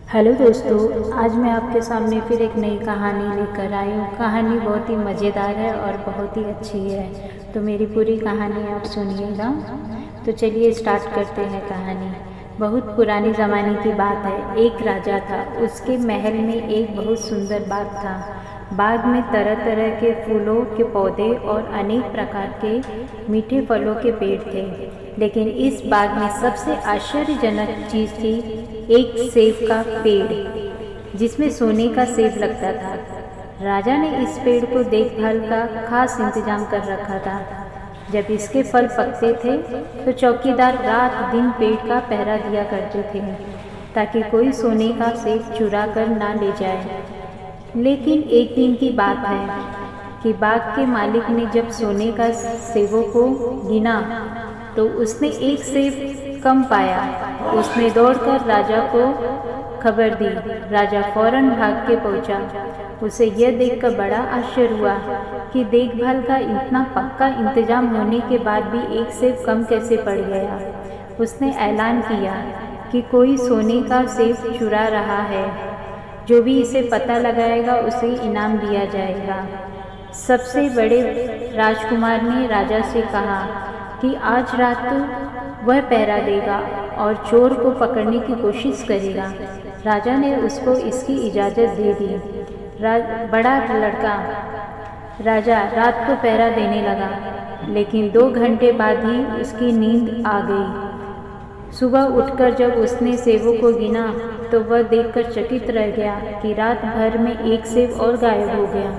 Hello दोस्तों, आज मैं आपके सामने फिर एक नई कहानी लेकर आई हूँ। कहानी बहुत ही मज़ेदार है और बहुत ही अच्छी है, तो मेरी पूरी कहानी आप सुनिएगा। तो चलिए स्टार्ट करते हैं कहानी। बहुत पुरानी ज़माने की बात है। एक राजा था, उसके महल में एक बहुत सुंदर बाग था। बाग में तरह तरह के फूलों के पौधे और अनेक प्रकार के मीठे फलों के पेड़ थे। लेकिन इस बाग में सबसे आश्चर्यजनक चीज़ थी एक सेब का पेड़, जिसमें सोने का सेब लगता था। राजा ने इस पेड़ को देखभाल का खास इंतजाम कर रखा था। जब इसके फल पकते थे तो चौकीदार रात दिन पेड़ का पहरा दिया करते थे, ताकि कोई सोने का सेब चुरा कर ना ले जाए। लेकिन एक दिन की बात है कि बाग के मालिक ने जब सोने का सेबों को गिना तो उसने एक सेब कम पाया। उसने दौड़कर राजा को खबर दी। राजा फौरन भाग के पहुंचा। उसे यह देखकर बड़ा आश्चर्य हुआ कि देखभाल का इतना पक्का इंतजाम होने के बाद भी एक सेब कम कैसे पड़ गया। उसने ऐलान किया कि कोई सोने का सेब चुरा रहा है। जो भी इसे पता लगाएगा उसे इनाम दिया जाएगा। सबसे बड़े राजकुमार ने राजा से कहा कि आज रात वह पहरा देगा और चोर को पकड़ने की कोशिश करेगा। राजा ने उसको इसकी इजाज़त दे दी। बड़ा लड़का राजा रात को पहरा देने लगा, लेकिन 2 घंटे बाद ही उसकी नींद आ गई। सुबह उठकर जब उसने सेबों को गिना तो वह देखकर चकित रह गया कि रात भर में एक सेब और गायब हो गया।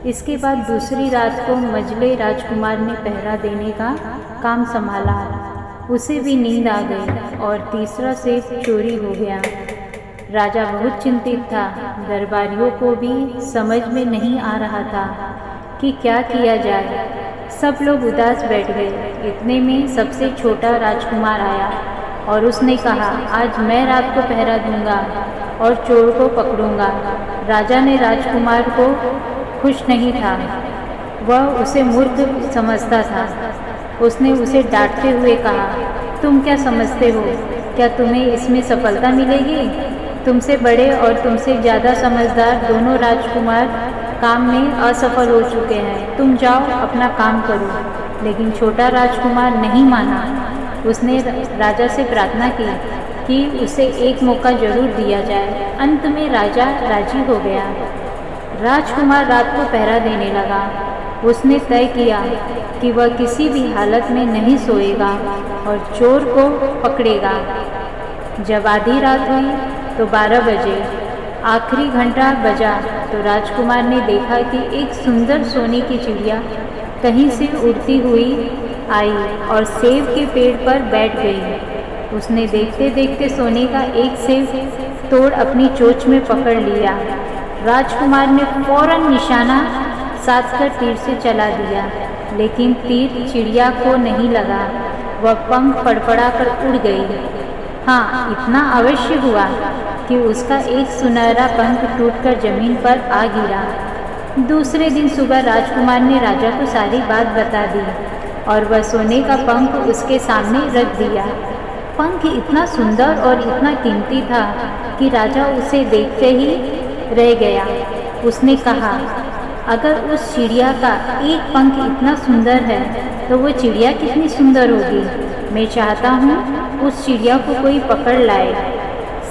इसके बाद दूसरी रात को मजले राजकुमार ने पहरा देने का काम संभाला। उसे भी नींद आ गई और तीसरा सेब चोरी हो गया। राजा बहुत चिंतित था। दरबारियों को भी समझ में नहीं आ रहा था कि क्या किया जाए। सब लोग उदास बैठ गए। इतने में सबसे छोटा राजकुमार आया और उसने कहा, आज मैं रात को पहरा दूंगा और चोर को पकड़ूंगा। राजा ने राजकुमार को खुश नहीं था। वह उसे मूर्ख समझता था। उसने उसे डांटते हुए कहा, तुम क्या समझते हो? क्या तुम्हें इसमें सफलता मिलेगी? तुमसे बड़े और तुमसे ज़्यादा समझदार दोनों राजकुमार काम में असफल हो चुके हैं। तुम जाओ अपना काम करो। लेकिन छोटा राजकुमार नहीं माना। उसने राजा से प्रार्थना की कि उसे एक मौका जरूर दिया जाए। अंत में राजा राजी हो गया। राजकुमार रात को पहरा देने लगा। उसने तय किया कि वह किसी भी हालत में नहीं सोएगा और चोर को पकड़ेगा। जब आधी रात हुई तो 12 बजे आखिरी घंटा बजा तो राजकुमार ने देखा कि एक सुंदर सोने की चिड़िया कहीं से उड़ती हुई आई और सेब के पेड़ पर बैठ गई। उसने देखते देखते सोने का एक सेब तोड़ अपनी चोंच में पकड़ लिया। राजकुमार ने फौरन निशाना साधकर तीर से चला दिया, लेकिन तीर चिड़िया को नहीं लगा। वह पंख फड़फड़ा कर उड़ गई। हाँ, इतना अवश्य हुआ कि उसका एक सुनहरा पंख टूटकर जमीन पर आ गिरा। दूसरे दिन सुबह राजकुमार ने राजा को सारी बात बता दी और वह सोने का पंख उसके सामने रख दिया। पंख इतना सुंदर और इतना कीमती था कि राजा उसे देखते ही रह गया। उसने कहा, अगर उस चिड़िया का एक पंख इतना सुंदर है तो वो चिड़िया कितनी सुंदर होगी। मैं चाहता हूँ उस चिड़िया को कोई पकड़ लाए।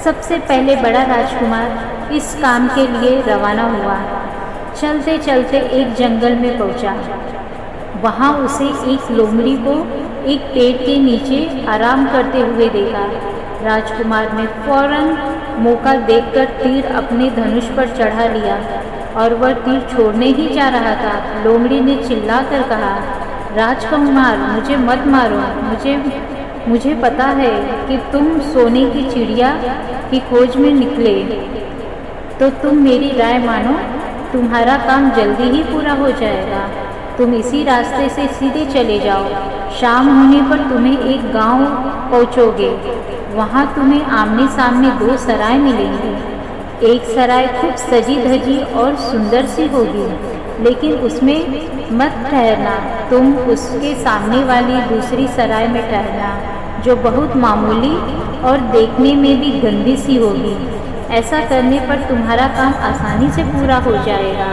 सबसे पहले बड़ा राजकुमार इस काम के लिए रवाना हुआ। चलते चलते एक जंगल में पहुँचा। वहाँ उसे एक लोमड़ी को एक पेड़ के नीचे आराम करते हुए देखा। राजकुमार ने फौरन मौका देखकर तीर अपने धनुष पर चढ़ा लिया और वह तीर छोड़ने ही जा रहा था। लोमड़ी ने चिल्लाकर कहा, राजकुमार, मुझे मत मारो। मुझे पता है कि तुम सोने की चिड़िया की खोज में निकले, तो तुम मेरी राय मानो। तुम्हारा काम जल्दी ही पूरा हो जाएगा। तुम इसी रास्ते से सीधे चले जाओ। शाम होने पर तुम्हें एक गांव पहुंचोगे। वहां तुम्हें आमने सामने 2 सराय मिलेंगी। एक सराय खूब सजी धजी और सुंदर सी होगी, लेकिन उसमें मत ठहरना। तुम उसके सामने वाली दूसरी सराय में ठहरना। जो बहुत मामूली और देखने में भी गंदी सी होगी। ऐसा करने पर तुम्हारा काम आसानी से पूरा हो जाएगा।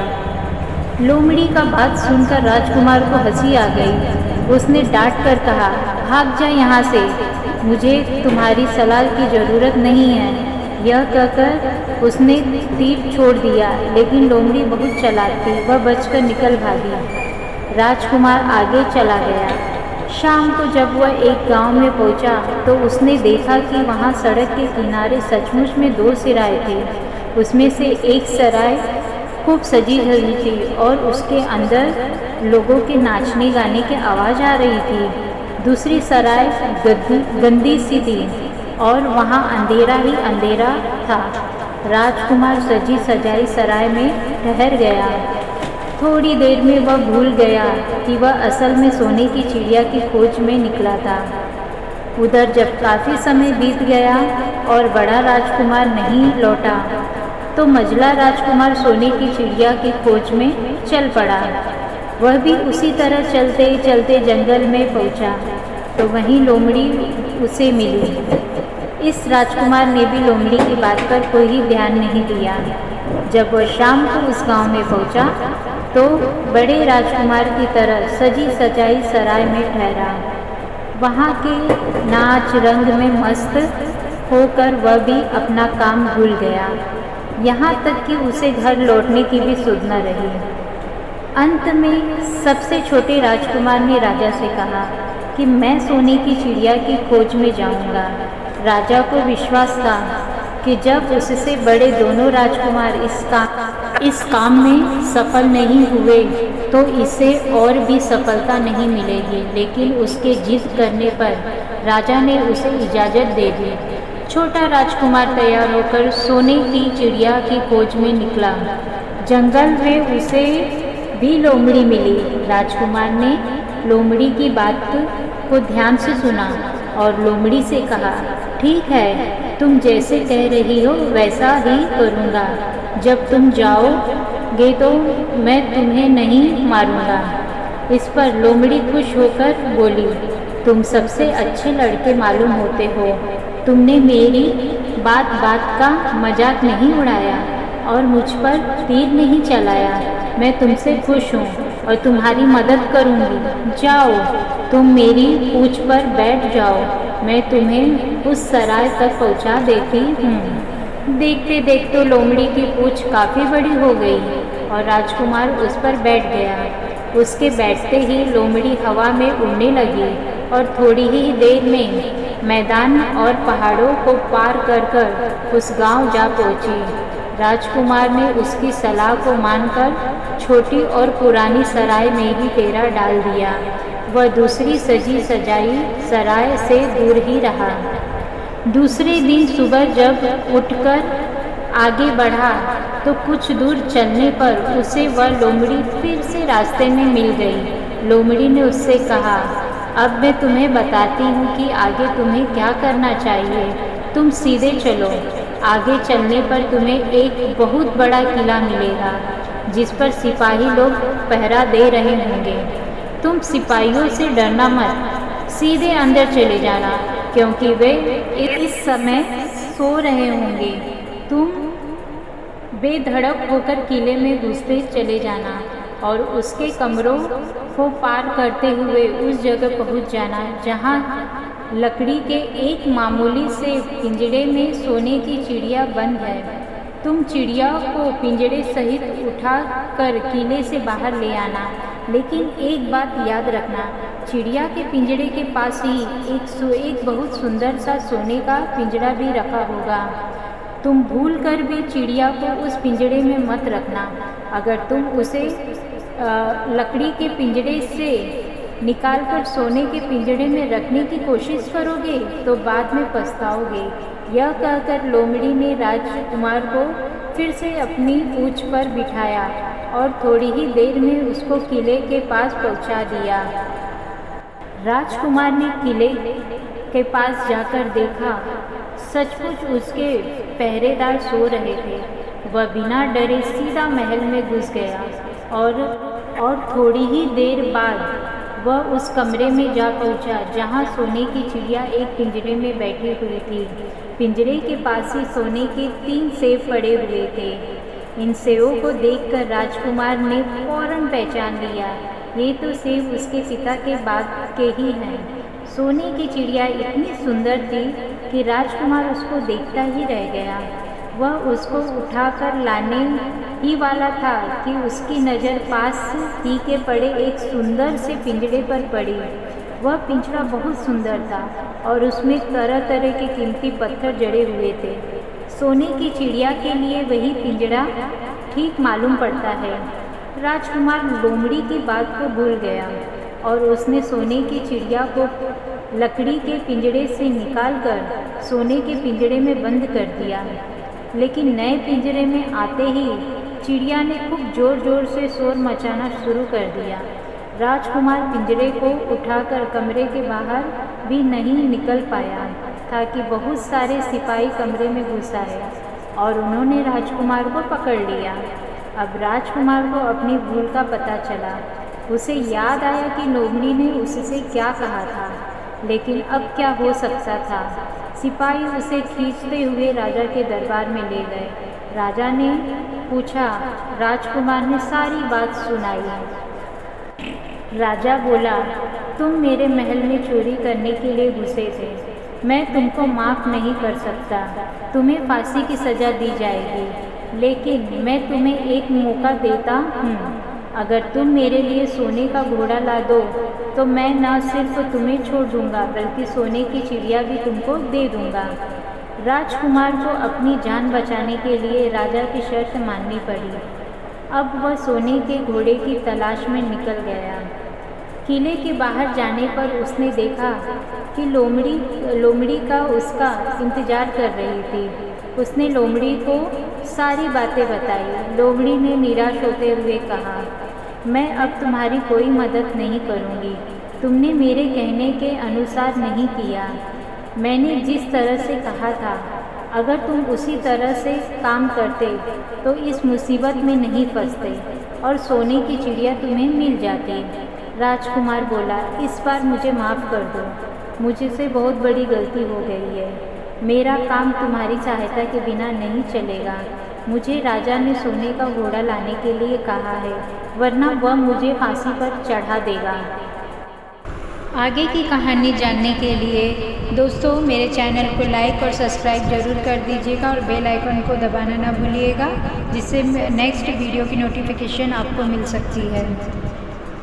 लोमड़ी का बात सुनकर राजकुमार को हंसी आ गई। उसने डांट कर कहा, भाग जा यहाँ से, मुझे तुम्हारी सलाह की ज़रूरत नहीं है। यह कहकर उसने तीर छोड़ दिया, लेकिन लोमड़ी बहुत चालाक थी, वह बचकर निकल भागी। राजकुमार आगे चला गया। शाम को जब वह एक गांव में पहुंचा तो उसने देखा कि वहां सड़क के किनारे सचमुच में 2 सराय थे। उसमें से एक सराय खूब सजी धजी थी और उसके अंदर लोगों के नाचने गाने की आवाज़ आ रही थी। दूसरी सराय गंदी सी थी और वहाँ अंधेरा ही अंधेरा था। राजकुमार सजी सजाई सराय में ठहर गया। थोड़ी देर में वह भूल गया कि वह असल में सोने की चिड़िया की खोज में निकला था। उधर जब काफ़ी समय बीत गया और बड़ा राजकुमार नहीं लौटा तो मझला राजकुमार सोने की चिड़िया की खोज में चल पड़ा। वह भी उसी तरह चलते चलते जंगल में पहुंचा तो वहीं लोमड़ी उसे मिली। इस राजकुमार ने भी लोमड़ी की बात पर कोई ध्यान नहीं दिया। जब वह शाम को उस गांव में पहुंचा तो बड़े राजकुमार की तरह सजी सजाई सराय में ठहरा। वहाँ के नाच रंग में मस्त होकर वह भी अपना काम भूल गया, यहाँ तक कि उसे घर लौटने की भी सुध न रही। अंत में सबसे छोटे राजकुमार ने राजा से कहा कि मैं सोने की चिड़िया की खोज में जाऊंगा। राजा को विश्वास था कि जब उससे बड़े दोनों राजकुमार इस काम में सफल नहीं हुए तो इसे और भी सफलता नहीं मिलेगी। लेकिन उसके जिद करने पर राजा ने उसे इजाज़त दे दी। छोटा राजकुमार तैयार होकर सोने की चिड़िया की खोज में निकला। जंगल में उसे भी लोमड़ी मिली। राजकुमार ने लोमड़ी की बात को ध्यान से सुना और लोमड़ी से कहा, ठीक है, तुम जैसे कह रही हो वैसा ही करूँगा। जब तुम जाओगे तो मैं तुम्हें नहीं मारूँगा। इस पर लोमड़ी खुश होकर बोली, तुम सबसे अच्छे लड़के मालूम होते हो। तुमने मेरी बात का मजाक नहीं उड़ाया और मुझ पर तीर नहीं चलाया। मैं तुमसे खुश हूँ और तुम्हारी मदद करूँगी। जाओ, तुम मेरी पूँछ पर बैठ जाओ, मैं तुम्हें उस सराय तक पहुँचा देती हूँ। देखते देखते लोमड़ी की पूँछ काफ़ी बड़ी हो गई और राजकुमार उस पर बैठ गया। उसके बैठते ही लोमड़ी हवा में उड़ने लगी और थोड़ी ही देर में मैदान और पहाड़ों को पार कर उस गांव जा पहुंची। राजकुमार ने उसकी सलाह को मानकर छोटी और पुरानी सराय में ही डेरा डाल दिया। वह दूसरी सजी सजाई सराय से दूर ही रहा। दूसरे दिन सुबह जब उठकर आगे बढ़ा तो कुछ दूर चलने पर उसे वह लोमड़ी फिर से रास्ते में मिल गई। लोमड़ी ने उससे कहा, अब मैं तुम्हें बताती हूँ कि आगे तुम्हें क्या करना चाहिए। तुम सीधे चलो। आगे चलने पर तुम्हें एक बहुत बड़ा किला मिलेगा जिस पर सिपाही लोग पहरा दे रहे होंगे। तुम सिपाहियों से डरना मत, सीधे अंदर चले जाना क्योंकि वे इस समय सो रहे होंगे। तुम बेधड़क होकर किले में घुसते चले जाना और उसके कमरों को पार करते हुए उस जगह पहुंच जाना जहां लकड़ी के एक मामूली से पिंजड़े में सोने की चिड़िया बंद है। तुम चिड़िया को पिंजड़े सहित उठा कर किले से बाहर ले आना, लेकिन एक बात याद रखना, चिड़िया के पिंजड़े के पास ही एक बहुत सुंदर सा सोने का पिंजड़ा भी रखा होगा। तुम भूल कर भी चिड़िया को उस पिंजड़े में मत रखना। अगर तुम उसे लकड़ी के पिंजड़े से निकालकर सोने के पिंजड़े में रखने की कोशिश करोगे तो बाद में पछताओगे। यह कहकर लोमड़ी ने राजकुमार को फिर से अपनी पूँछ पर बिठाया और थोड़ी ही देर में उसको किले के पास पहुंचा दिया। राजकुमार ने किले के पास जाकर देखा, सचमुच उसके पहरेदार सो रहे थे। वह बिना डरे सीधा महल में घुस गया और थोड़ी ही देर बाद वह उस कमरे में जा पहुंचा जहां सोने की चिड़िया एक पिंजरे में बैठी हुई थी। पिंजरे के पास ही सोने के 3 सेब पड़े हुए थे। इन सेबों को देखकर राजकुमार ने फौरन पहचान लिया, ये तो सेब उसके पिता के बाग के ही हैं। सोने की चिड़िया इतनी सुंदर थी कि राजकुमार उसको देखता ही रह गया। वह उसको उठाकर लाने ही वाला था कि उसकी नज़र पास ही के पड़े एक सुंदर से पिंजरे पर पड़ी। वह पिंजरा बहुत सुंदर था और उसमें तरह तरह के कीमती पत्थर जड़े हुए थे। सोने की चिड़िया के लिए वही पिंजरा ठीक मालूम पड़ता है। राजकुमार लोमड़ी की बात को भूल गया और उसने सोने की चिड़िया को लकड़ी के पिंजरे से निकालकर सोने के पिंजरे में बंद कर दिया। लेकिन नए पिंजरे में आते ही चिड़िया ने खूब ज़ोर ज़ोर से शोर मचाना शुरू कर दिया। राजकुमार पिंजरे को उठाकर कमरे के बाहर भी नहीं निकल पाया था कि बहुत सारे सिपाही कमरे में घुस आए और उन्होंने राजकुमार को पकड़ लिया। अब राजकुमार को अपनी भूल का पता चला। उसे याद आया कि लोमड़ी ने उससे क्या कहा था, लेकिन अब क्या हो सकता था। सिपाही उसे खींचते हुए राजा के दरबार में ले गए। राजा ने पूछा, राजकुमार ने सारी बात सुनाई। राजा बोला, तुम मेरे महल में चोरी करने के लिए घुसे थे। मैं तुमको माफ़ नहीं कर सकता, तुम्हें फांसी की सज़ा दी जाएगी। लेकिन मैं तुम्हें एक मौका देता हूँ। अगर तुम मेरे लिए सोने का घोड़ा ला दो तो मैं न सिर्फ तुम्हें छोड़ दूंगा बल्कि सोने की चिड़िया भी तुमको दे दूंगा। राजकुमार को अपनी जान बचाने के लिए राजा की शर्त माननी पड़ी। अब वह सोने के घोड़े की तलाश में निकल गया। किले के बाहर जाने पर उसने देखा कि लोमड़ी का उसका इंतज़ार कर रही थी। उसने लोमड़ी को सारी बातें बताई। लोमड़ी ने निराश होते हुए कहा, मैं अब तुम्हारी कोई मदद नहीं करूँगी। तुमने मेरे कहने के अनुसार नहीं किया। मैंने जिस तरह से कहा था, अगर तुम उसी तरह से काम करते तो इस मुसीबत में नहीं फंसते और सोने की चिड़िया तुम्हें मिल जाती। राजकुमार बोला, इस बार मुझे माफ़ कर दो, मुझसे बहुत बड़ी गलती हो गई है। मेरा काम तुम्हारी सहायता के बिना नहीं चलेगा। मुझे राजा ने सोने का घोड़ा लाने के लिए कहा है, वरना वह मुझे फांसी पर चढ़ा देगा। आगे की कहानी जानने के लिए दोस्तों मेरे चैनल को लाइक और सब्सक्राइब ज़रूर कर दीजिएगा और बेल आइकन को दबाना ना भूलिएगा, जिससे नेक्स्ट वीडियो की नोटिफिकेशन आपको मिल सकती है।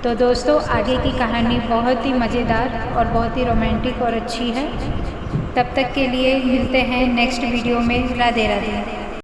तो दोस्तों आगे की कहानी बहुत ही मज़ेदार और बहुत ही रोमांटिक और अच्छी है। तब तक के लिए मिलते हैं नेक्स्ट वीडियो में। राधे राधे।